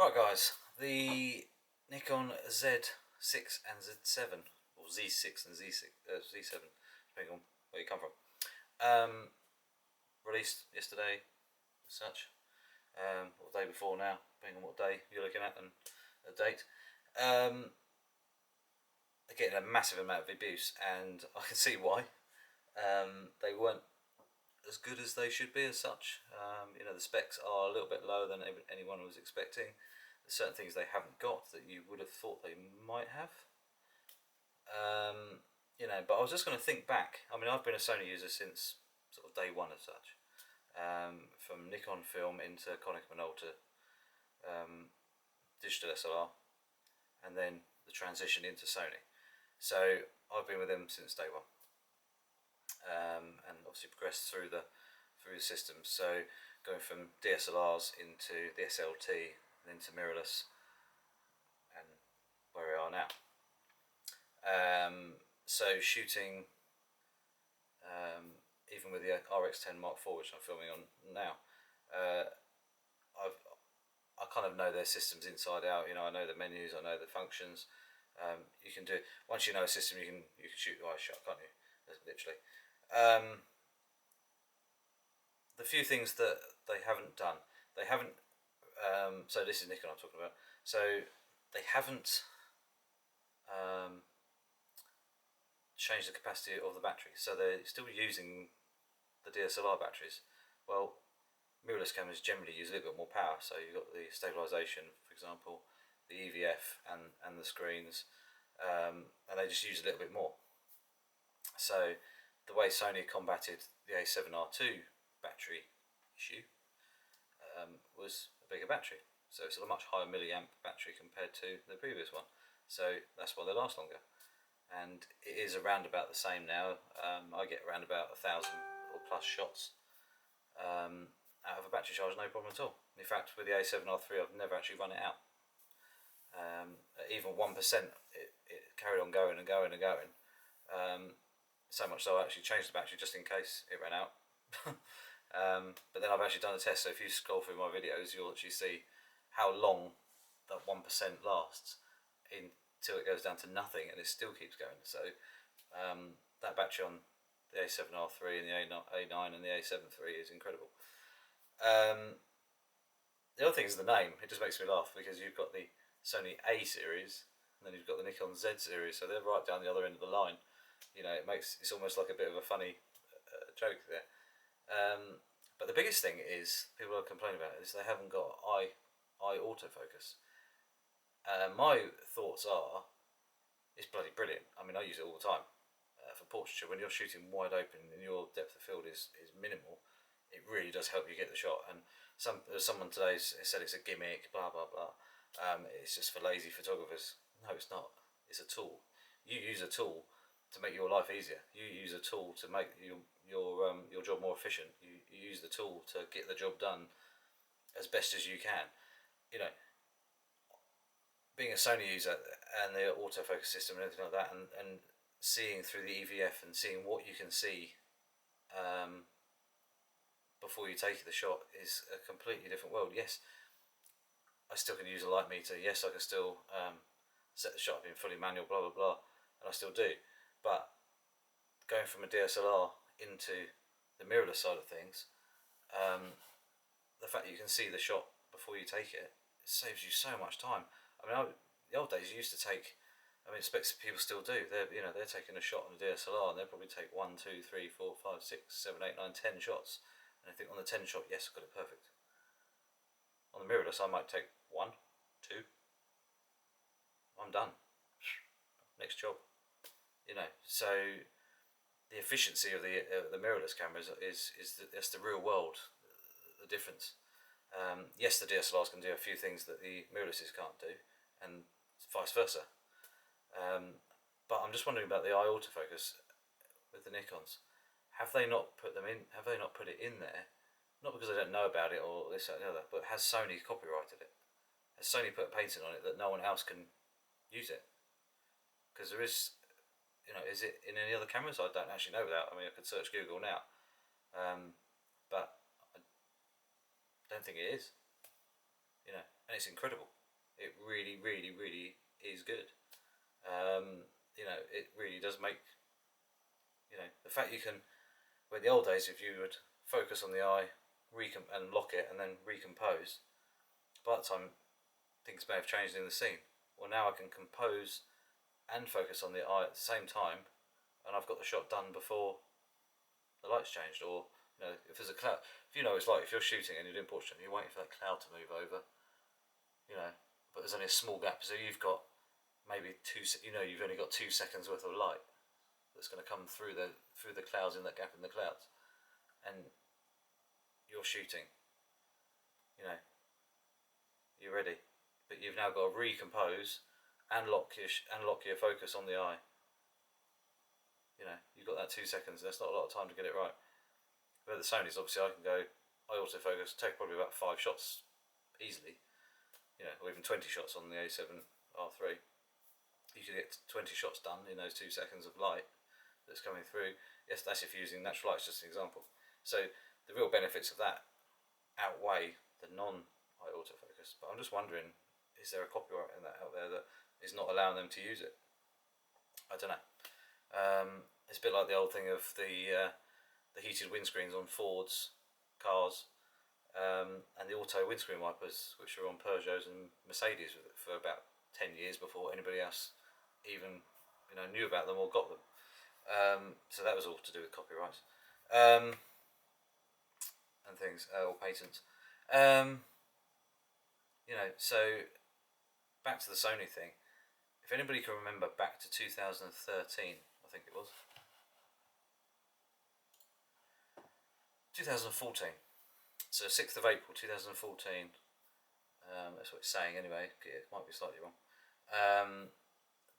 Right guys, the Nikon Z6 and Z7, or Z6 and Z7, depending on where you come from, released yesterday as such, or the day before now, depending on what day you're looking at and a date. They're getting a massive amount of abuse, and I can see why. They weren't as good as they should be as such. The specs are a little bit lower than anyone was expecting. There's certain things they haven't got that you would have thought they might have. But I was just going to think back. I mean, I've been a Sony user since sort of day one as such. From Nikon film into Konica Minolta, digital SLR, and then the transition into Sony. So I've been with them since day one. And obviously progressed through the systems. So going from DSLRs into the SLT and into mirrorless, and where we are now. So shooting, even with the RX10 Mark IV, which I'm filming on now, I kind of know their systems inside out. I know the menus, I know the functions. You can do, once you know a system, you can shoot the eyes shut, can't you? Literally. The few things that they haven't done, so this is Nikon I'm talking about, so they haven't changed the capacity of the battery, so they're still using the DSLR batteries. Well, mirrorless cameras generally use a little bit more power, so you've got the stabilisation, for example, the EVF and the screens, and they just use a little bit more. So the way Sony combated the A7R2 battery issue was a bigger battery, so it's a much higher milliamp battery compared to the previous one, so that's why they last longer. And it is around about the same now. I get around about 1,000 or plus shots out of a battery charge, no problem at all. In fact, with the A7R3 I've never actually run it out. Even 1%, it carried on going and going and going. So much so I actually changed the battery just in case it ran out. But then I've actually done a test, so if you scroll through my videos you'll actually see how long that 1% lasts until it goes down to nothing, and it still keeps going. So that battery on the A7R3 and the A9 and the A7 III is incredible. The other thing is the name. It just makes me laugh because you've got the Sony A series and then you've got the Nikon Z series, so they're right down the other end of the line. It's almost like a bit of a funny joke there. But the biggest thing is, people are complaining about it, is they haven't got eye autofocus. My thoughts are, it's bloody brilliant. I mean, I use it all the time for portraiture. When you're shooting wide open and your depth of field is minimal, it really does help you get the shot. And someone today said it's a gimmick, blah blah blah. It's just for lazy photographers. No, it's not. It's a tool. You use a tool to make your life easier. You use a tool to make your job more efficient. You use the tool to get the job done as best as you can. Being a Sony user and the autofocus system and everything like that, and seeing through the EVF and seeing what you can see before you take the shot is a completely different world. Yes, I still can use a light meter. Yes, I can still set the shot up in fully manual, blah blah blah, and I still do. But going from a DSLR into the mirrorless side of things, the fact that you can see the shot before you take it saves you so much time. I mean, the old days you used to take, I mean, people still do. They're taking a shot on a DSLR and they'll probably take 1, 2, 3, 4, 5, 6, 7, 8, 9, 10 shots. And I think on the 10 shot, yes, I got it perfect. On the mirrorless, I might take 1, 2. I'm done. Next job. So the efficiency of the mirrorless cameras is the real world, the difference. Yes, the DSLRs can do a few things that the mirrorlesses can't do, and vice versa. But I'm just wondering about the eye autofocus with the Nikons. Have they not put them in? Have they not put it in there? Not because they don't know about it or this or the other, but has Sony copyrighted it? Has Sony put a patent on it that no one else can use it? Because there is, is it in any other cameras? I don't actually know that. I mean, I could search Google now, but I don't think it is. And it's incredible. It really, really, really is good. You know, it really does make, you know, the fact you can, where the old days, if you would focus on the eye, and lock it, and then recompose, by the time things may have changed in the scene. Well, now I can compose and focus on the eye at the same time, and I've got the shot done before the light's changed. Or, you know, if there's a cloud, if you know, it's like if you're shooting and you're doing portrait and you're waiting for that cloud to move over, you know, but there's only a small gap, so you've got maybe you know, you've only got 2 seconds worth of light that's going to come through the clouds, in that gap in the clouds, and you're shooting, you know, you're ready, but you've now got to recompose and lock your focus on the eye. You know, you've got that 2 seconds. That's not a lot of time to get it right. But the Sony's, obviously, I can go, I autofocus, take probably about 5 shots easily, you know, or even 20 shots on the A7R3. You could get 20 shots done in those 2 seconds of light that's coming through. Yes, that's if you're using natural light, just an example. So the real benefits of that outweigh the non-eye autofocus. But I'm just wondering, is there a copyright in that out there that is not allowing them to use it? I don't know. It's a bit like the old thing of the heated windscreens on Ford's cars, and the auto windscreen wipers, which are on Peugeots and Mercedes for about 10 years before anybody else even, you know, knew about them or got them. So that was all to do with copyrights and things, or patents. You know, so back to the Sony thing. If anybody can remember back to 2013, I think it was 2014. So 6th of April 2014. That's what it's saying anyway. It might be slightly wrong.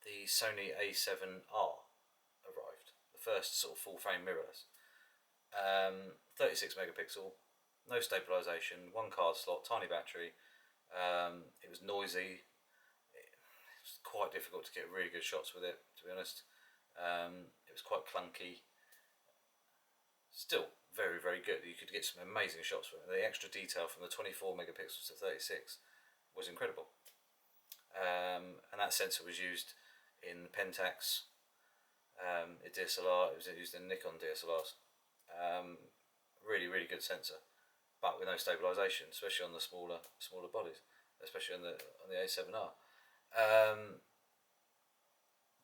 The Sony A7R arrived. The first sort of full frame mirrorless. 36 megapixel, no stabilisation, 1 card slot, tiny battery. It was noisy. It was quite difficult to get really good shots with it, to be honest. It was quite clunky. Still very, very good. You could get some amazing shots with it. The extra detail from the 24 megapixels to 36 was incredible. And that sensor was used in the Pentax, DSLR. It was used in Nikon DSLRs. Really, really good sensor, but with no stabilisation, especially on the smaller bodies, especially on the A7R.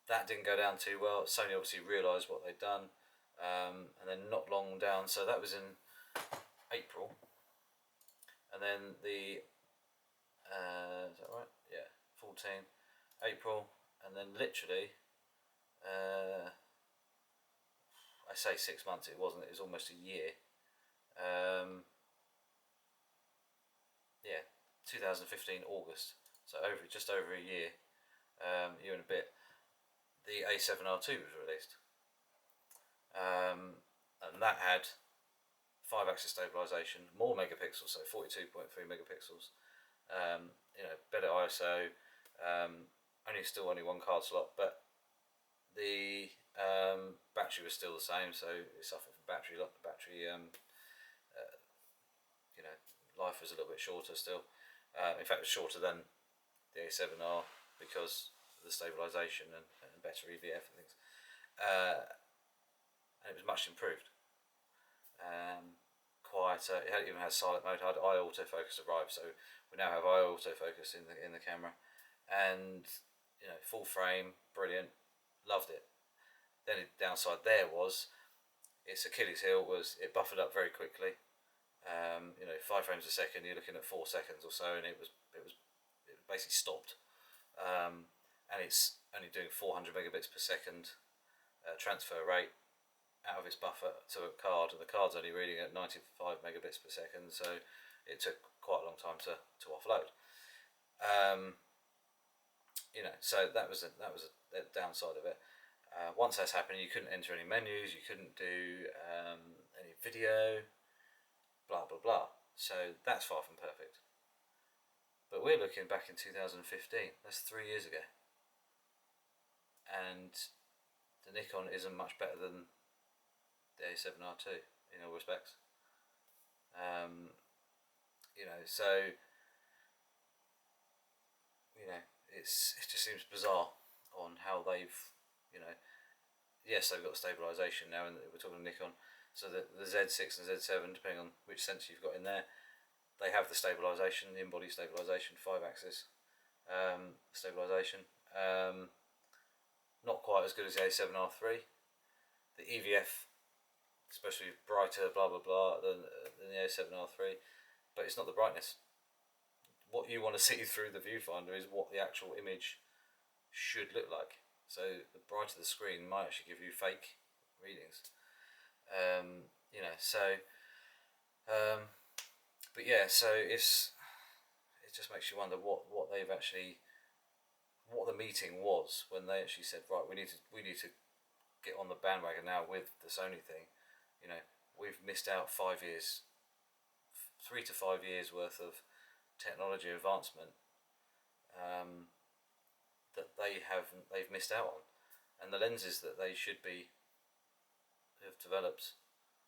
That didn't go down too well. Sony obviously realised what they'd done, and then not long down. So that was in April, and then the is that right? Yeah, 14 April, and then literally. I say 6 months, it wasn't, it was almost a year. Yeah, 2015 August, so just over a year, year and a bit, the A7R2 was released. And that had 5-axis stabilisation, more megapixels, so 42.3 megapixels, you know, better ISO, only 1 card slot, but the battery was still the same, so it suffered from battery you know, life was a little bit shorter still. In fact, it was shorter than the A7R because of the stabilisation and better EVF and things. And it was much improved. Quieter. It even has silent mode. Had eye autofocus arrived, so we now have eye autofocus in the camera, and you know, full frame, brilliant. Loved it. Then the downside there was its Achilles heel was it buffered up very quickly. You know, 5 frames a second, you're looking at 4 seconds or so, and it basically stopped. And it's only doing 400 megabits per second transfer rate out of its buffer to a card, and the card's only reading at 95 megabits per second, so it took quite a long time to offload. You know, so that was the downside of it. Once that's happened, you couldn't enter any menus, you couldn't do any video, blah blah blah. So that's far from perfect. But we're looking back in 2015. That's 3 years ago, and the Nikon isn't much better than the A7R2 in all respects. You know, so it just seems bizarre on how they've, you know, yes, they've got stabilisation now, and we're talking Nikon. So the Z6 and Z7, depending on which sensor you've got in there, they have the stabilisation, the in-body stabilisation, 5-axis stabilisation. Not quite as good as the A7R3. The EVF, especially brighter, blah blah blah, than the A7R3, but it's not the brightness. What you want to see through the viewfinder is what the actual image should look like. So the brighter the screen might actually give you fake readings. You know, so but yeah, so it just makes you wonder what they've actually, what the meeting was when they actually said, right, we need to get on the bandwagon now with the Sony thing. You know, we've missed out 5 years, 3 to 5 years worth of technology advancement that they've missed out on, and the lenses that they should be have developed.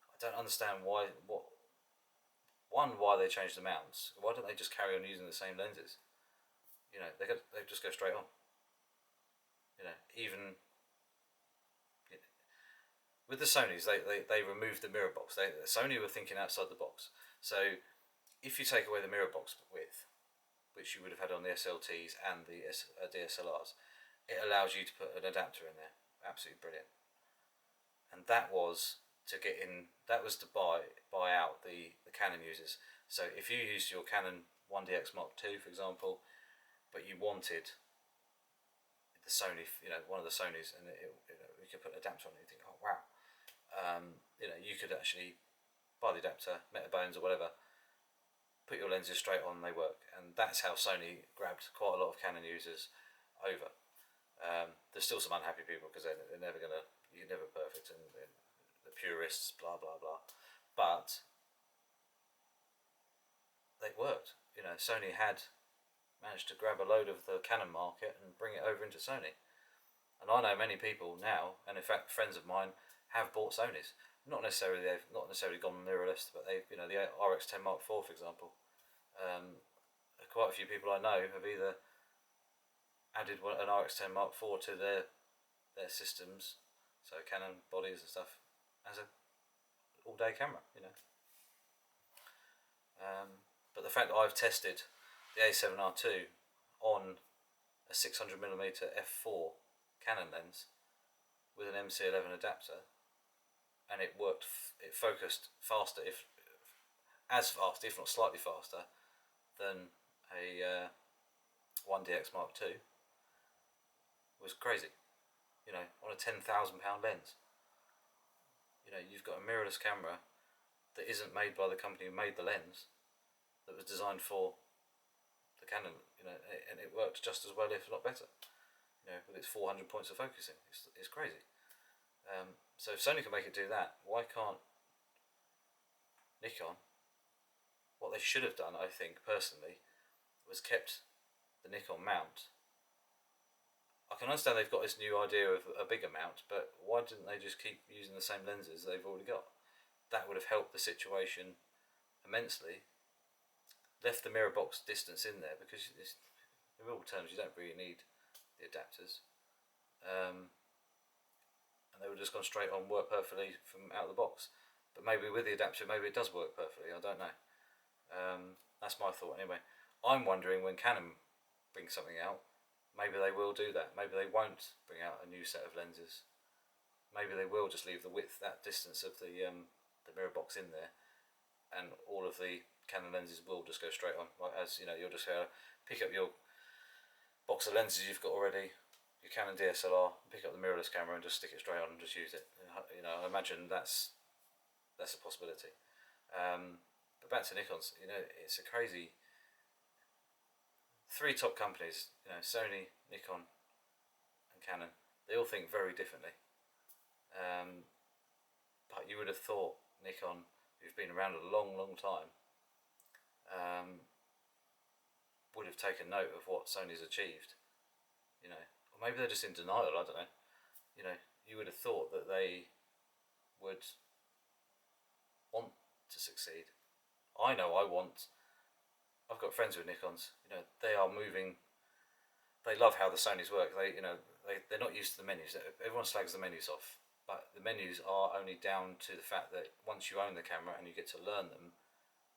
I don't understand why they changed the mounts. Why don't they just carry on using the same lenses? You know, they just go straight on. You know, even with the Sonys, they removed the mirror box. Sony were thinking outside the box. So if you take away the mirror box width, which you would have had on the SLTs and the DSLRs, it allows you to put an adapter in there. Absolutely brilliant. And that was to get in. That was to buy out the Canon users. So if you used your Canon 1DX Mark II, for example, but you wanted the Sony, you know, one of the Sonys, and you could put an adapter on it, you think, oh wow. You know, you could actually buy the adapter, Metabones or whatever, put your lenses straight on, and they work. And that's how Sony grabbed quite a lot of Canon users over. There's still some unhappy people because they're never gonna, you're never perfect, and the purists, blah blah blah. But they worked. You know, Sony had managed to grab a load of the Canon market and bring it over into Sony. And I know many people now, and in fact friends of mine have bought Sonys. They've not necessarily gone mirrorless, but they've, you know, the RX10 Mark IV, for example. Quite a few people I know have either added an RX10 Mark IV to their systems, so Canon bodies and stuff, as a all-day camera, you know. But the fact that I've tested the A7R2 on a 600mm f4 Canon lens with an MC11 adapter, and it worked, it focused faster, as fast, if not slightly faster, than a 1DX Mark II, was crazy. You know, on a £10,000 lens. You know, you've got a mirrorless camera that isn't made by the company who made the lens, that was designed for the Canon, you know, and it worked just as well, if not better. You know, with its 400 points of focusing, it's crazy. So if Sony can make it do that, why can't Nikon? What they should have done, I think, personally, was kept the Nikon mount. I can understand they've got this new idea of a bigger mount, but why didn't they just keep using the same lenses they've already got? That would have helped the situation immensely. Left the mirror box distance in there, because in real terms you don't really need the adapters. And they would have just gone straight on, work perfectly from out of the box. But maybe with the adapter, maybe it does work perfectly, I don't know. That's my thought anyway. I'm wondering when Canon brings something out, maybe they will do that. Maybe they won't bring out a new set of lenses. Maybe they will just leave the width, that distance of the mirror box in there, and all of the Canon lenses will just go straight on. Like, as you know, you'll just pick up your box of lenses you've got already, your Canon DSLR, pick up the mirrorless camera and just stick it straight on and just use it. You know, I imagine that's a possibility. But back to Nikon's, you know, it's a crazy. 3 top companies, you know, Sony, Nikon, and Canon. They all think very differently. But you would have thought Nikon, who've been around a long, long time, would have taken note of what Sony's achieved. You know, or maybe they're just in denial. I don't know. You know, you would have thought that they would want to succeed. I know I want. I've got friends with Nikons. You know, they are moving. they love how the Sonys work. They're not used to the menus. Everyone slags the menus off, but the menus are only down to the fact that once you own the camera and you get to learn them,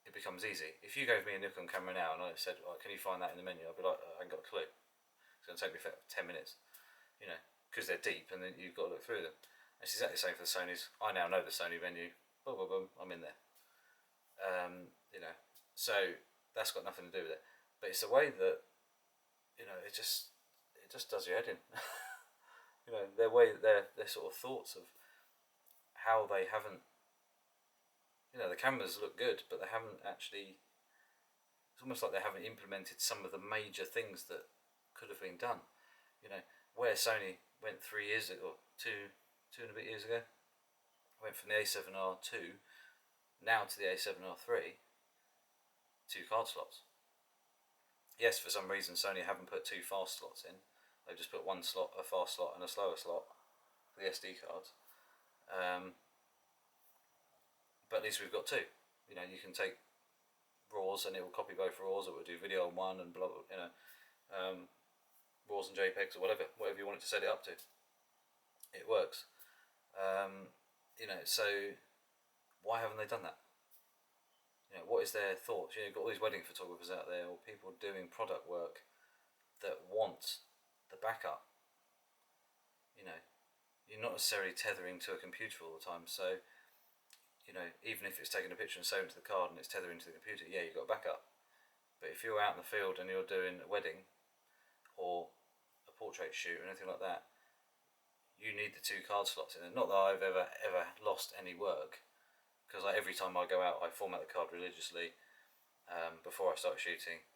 it becomes easy. If you gave me a Nikon camera now and I said, oh, can you find that in the menu? I'd be like, I ain't got a clue. It's going to take me 10 minutes, because they're deep and then you've got to look through them. It's exactly the same for the Sonys. I now know the Sony menu. Boom, boom, boom, I'm in there. So that's got nothing to do with it. But it's the way that, it just does your head in. Their sort of thoughts of how they haven't, the cameras look good, but they haven't actually, it's almost like they haven't implemented some of the major things that could have been done. Where Sony went 3 years ago, two and a bit years ago, went from the A7R2 now to the A7R3, 2 card slots. Yes, for some reason Sony haven't put 2 fast slots in. They've just put 1 slot, a fast slot and a slower slot for the SD cards. But at least we've got 2. You can take RAWs and it will copy both RAWs, or it will do video on one and blah blah. RAWs and JPEGs or whatever you want it to set it up to. It works. So why haven't they done that? What is their thoughts? You've got all these wedding photographers out there, or people doing product work that want the backup. You're not necessarily tethering to a computer all the time, so even if it's taking a picture and saving it to the card and it's tethering to the computer, yeah, you've got backup. But if you're out in the field and you're doing a wedding or a portrait shoot or anything like that, you need the 2 card slots in it. Not that I've ever lost any work, because every time I go out I format the card religiously before I start shooting,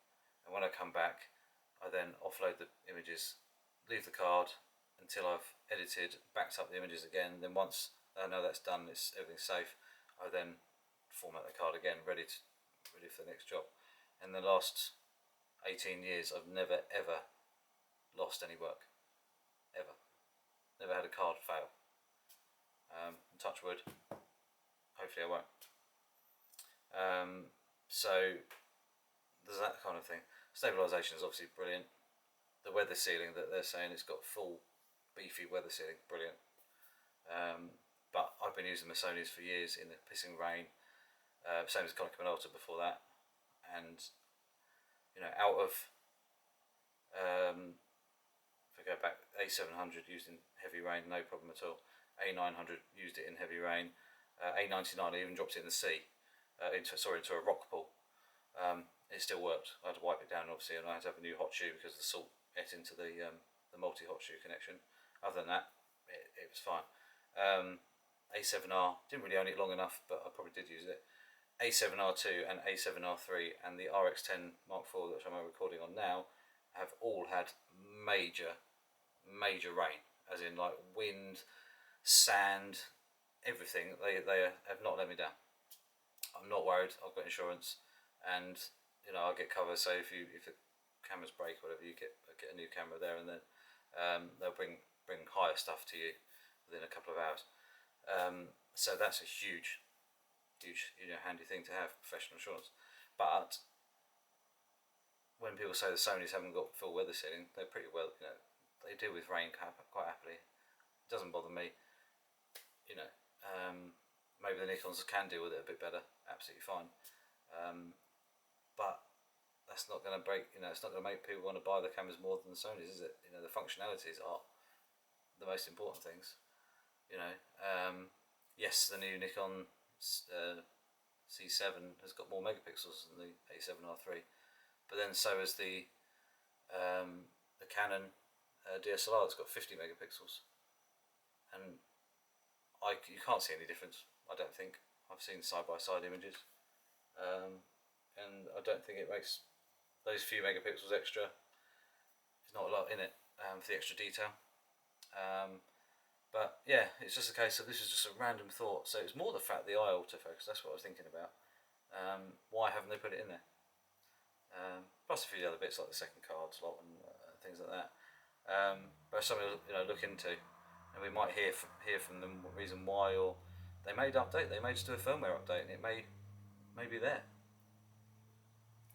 and when I come back I then offload the images, leave the card until I've edited, backed up the images again, then once I know that's done, everything's safe, I then format the card again, ready for the next job. In the last 18 years I've never ever lost any work, ever. Never had a card fail. Touch wood. Hopefully I won't. So there's that kind of thing. Stabilisation is obviously brilliant. The weather sealing that they're saying, it's got full beefy weather sealing, brilliant. But I've been using the Sonys for years in the pissing rain. Same as Canon before that, and out of if I go back, A700 used in heavy rain, no problem at all. A900 used it in heavy rain. A99 I even dropped it in the sea, into a rock pool. It still worked. I had to wipe it down obviously, and I had to have a new hot shoe because the salt ate into the multi hot shoe connection. Other than that, it was fine. A7R, didn't really own it long enough, but I probably did use it. A7R2 and A7R3 and the RX10 Mark IV, which I'm recording on now, have all had major rain, as in like wind, sand, everything. They have not let me down. I'm not worried. I've got insurance, and I'll get cover. So if the cameras break or whatever, you get a new camera there, and then they'll bring higher stuff to you within a couple of hours. So that's a huge handy thing to have, professional insurance. But when people say the Sonys haven't got full weather sealing, they're pretty well, they deal with rain quite happily. It doesn't bother me. Maybe the Nikons can deal with it a bit better, absolutely fine. But that's not going to break, it's not going to make people want to buy the cameras more than the Sonys, is it? The functionalities are the most important things. Yes, the new Nikon Z7 has got more megapixels than the A7R3, but then so has the Canon DSLR that's got 50 megapixels, and you can't see any difference. I don't think. I've seen side-by-side images, and I don't think it makes those few megapixels extra. There's not a lot in it for the extra detail. But yeah, it's just a case of, this is just a random thought. So it's more the fact the eye autofocus, that's what I was thinking about. Why haven't they put it in there? Plus a few other bits like the second card slot and things like that. But something to look into, and we might hear from them what reason why, or they may update. They may just do a firmware update, and it may be there.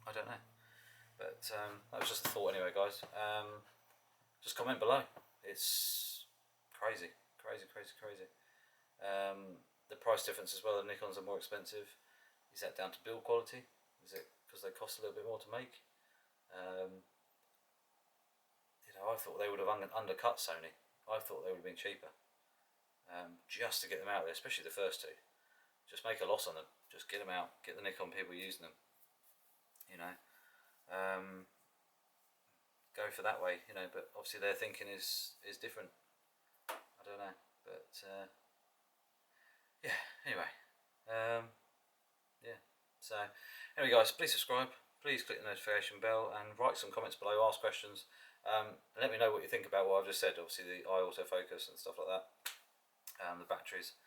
I don't know. But that was just a thought anyway, guys. just comment below. It's crazy, crazy, crazy, crazy. The price difference as well. The Nikons are more expensive. Is that down to build quality? Is it because they cost a little bit more to make? You know, I thought they would have undercut Sony. I thought they would have been cheaper, just to get them out there, especially the first two. Just make a loss on them. Just get them out. Get the Nikon people using them. You know, go for that way. You know, but obviously their thinking is different. I don't know, but yeah. Anyway, yeah. So anyway, guys, please subscribe. Please click the notification bell and write some comments below. Ask questions. And let me know what you think about what I've just said. Obviously the eye autofocus and stuff like that. The batteries.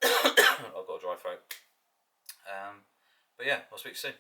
I've got a dry throat. But yeah, I'll speak soon.